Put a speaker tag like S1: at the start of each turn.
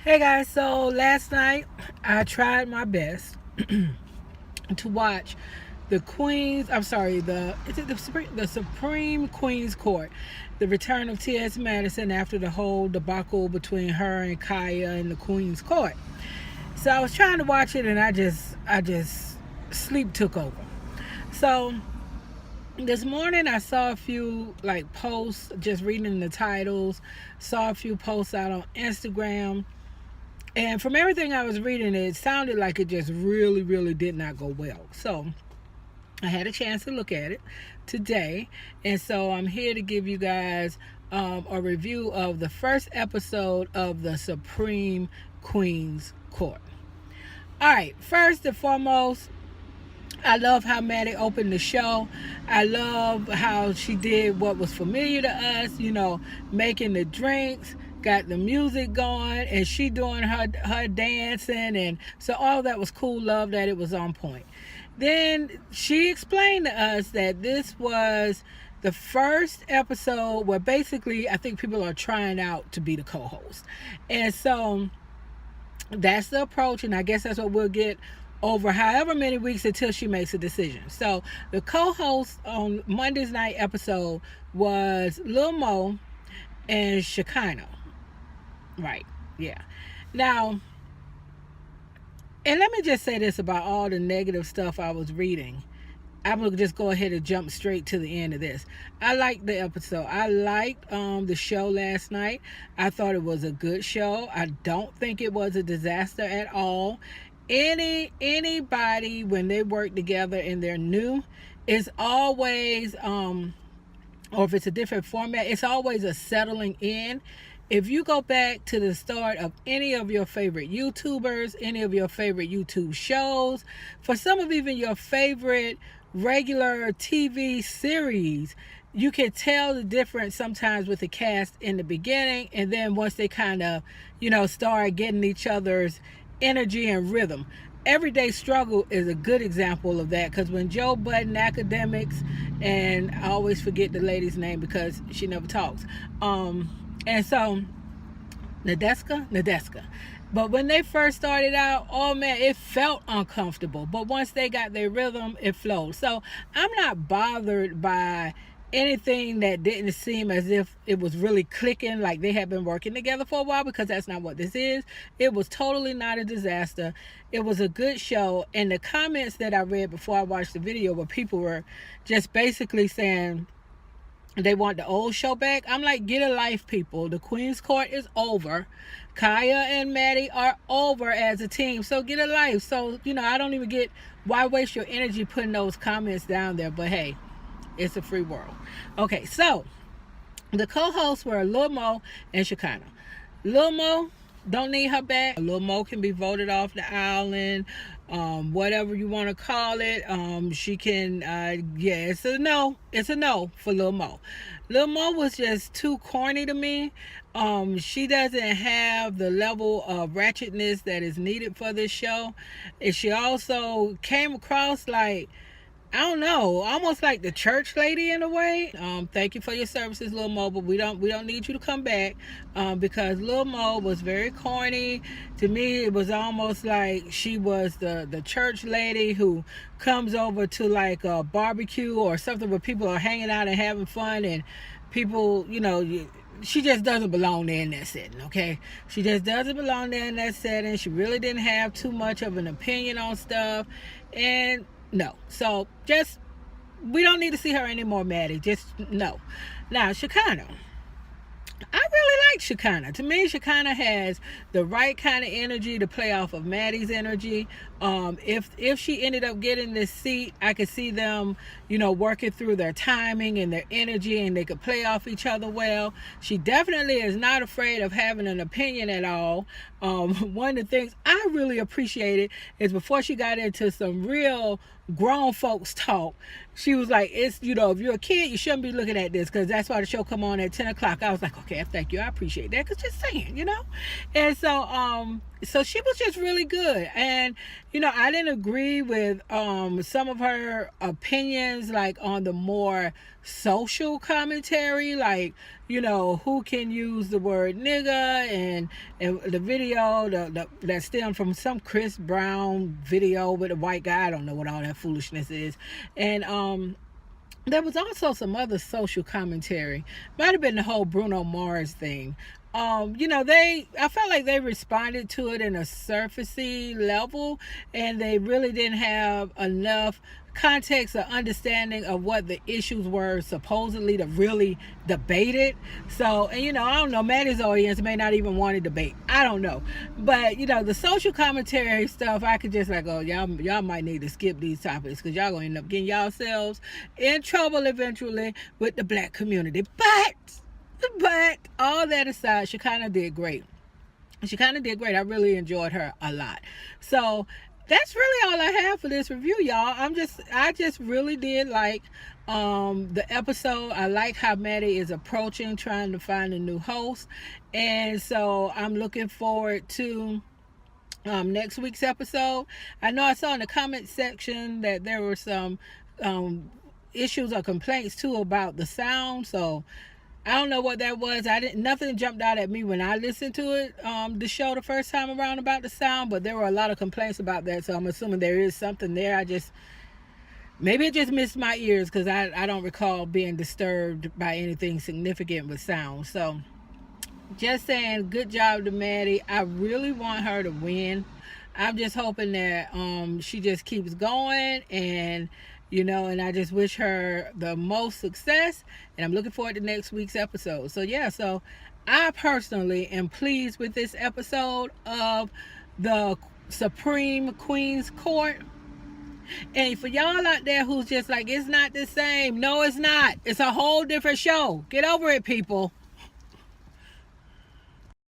S1: Hey guys, so last night I tried my best to watch the Queen's, I'm sorry, the Supreme Queen's Court, the return of T.S. Madison after the whole debacle between her and Kaya in the Queen's Court. So I was trying to watch it and I just sleep took over. So this morning I saw a few like posts, just reading the titles, saw a few posts out on Instagram. And from everything I was reading, it sounded like it just really, really did not go well. So I had a chance to look at it today. And so I'm here to give you guys a review of the first episode of the Supreme Queen's Court. All right, first and foremost, I love how Maddie opened the show. I love how she did what was familiar to us, making the drinks, got the music going, and she doing her dancing, and so all that was cool. Love that it was on point. Then she explained to us that this was the first episode where basically I think people are trying out to be the co-host. And so that's the approach, and I guess that's what we'll get over however many weeks until she makes a decision. So the co-host on Monday's night episode was Lil Mo and Shekinah. Right, yeah. Now, and let me just say this about all the negative stuff I was reading. I'm going to just go ahead and jump straight to the end of this. I liked the episode. I liked the show last night. I thought it was a good show. I don't think it was a disaster at all. Anybody when they work together and they're new, it's always or if it's a different format, it's always a settling in. If you go back to the start of any of your favorite YouTubers, any of your favorite YouTube shows, for some of even your favorite regular TV series, you can tell the difference sometimes with the cast in the beginning, and then once they kind of start getting each other's energy and rhythm. Everyday Struggle is a good example of that, because when Joe Budden, Academics, and I always forget the lady's name because she never talks, and so Nadeska, but when they first started out, oh man, it felt uncomfortable, but once they got their rhythm, it flowed. So I'm not bothered by anything that didn't seem as if it was really clicking, like they had been working together for a while, because that's not what this is. It was totally not a disaster. It was a good show. And the comments that I read before I watched the video, where people were just basically saying they want the old show back, I'm like, get a life, people. The Queen's Court is over. Kaya and Maddie are over as a team, so get a life. So I don't even get why waste your energy putting those comments down there, but hey, it's a free world. Okay, so the co-hosts were Lil Mo and Shekinah. Lil Mo, don't need her back. Lil Mo can be voted off the island, whatever you want to call it. She can, it's a no. It's a no for Lil Mo. Lil Mo was just too corny to me. She doesn't have the level of ratchetness that is needed for this show. And she also came across like, I don't know, almost like the church lady in a way. Thank you for your services, Lil Mo, but we don't need you to come back, because Lil Mo was very corny. To me, it was almost like she was the church lady who comes over to like a barbecue or something where people are hanging out and having fun, and people, she just doesn't belong there in that setting, okay? She just doesn't belong there in that setting. She really didn't have too much of an opinion on stuff, and no. So just, we don't need to see her anymore, Maddie. Just no. Now, Shekinah. I really like Shekinah. To me, Shekinah has the right kind of energy to play off of Maddie's energy. If she ended up getting this seat, I could see them, working through their timing and their energy, and they could play off each other well. She definitely is not afraid of having an opinion at all. One of the things I really appreciated is before she got into some real grown folks talk, she was like, it's, if you're a kid, you shouldn't be looking at this, because that's why the show come on at 10 o'clock. I was like, okay, thank you, I appreciate that, because just saying, And so so she was just really good. And I didn't agree with some of her opinions, like on the more social commentary, like who can use the word nigga, and the video that stemmed from some Chris Brown video with a white guy. I don't know what all that foolishness is. And there was also some other social commentary. Might have been the whole Bruno Mars thing. I felt like they responded to it in a surfacey level, and they really didn't have enough context or understanding of what the issues were supposedly to really debate it. So, and I don't know, Maddie's audience may not even want to debate. I don't know. But, the social commentary stuff, I could just like, oh, y'all might need to skip these topics, because y'all gonna end up getting yourselves in trouble eventually with the black community. But all that aside, she kind of did great. I really enjoyed her a lot. So that's really all I have for this review, y'all. I just really did like the episode. I like how Maddie is approaching trying to find a new host, and so I'm looking forward to next week's episode. I know I saw in the comment section that there were some issues or complaints too about the sound, so I don't know what that was. Nothing jumped out at me when I listened to it, the show the first time around about the sound, but there were a lot of complaints about that, so I'm assuming there is something there. Maybe it just missed my ears, because I don't recall being disturbed by anything significant with sound. So just saying, good job to Maddie. I really want her to win. I'm just hoping that she just keeps going, and and I just wish her the most success, and I'm looking forward to next week's episode. So yeah, so I personally am pleased with this episode of the Supreme Queen's Court. And for y'all out there who's just like, it's not the same. No, it's not. It's a whole different show. Get over it, people.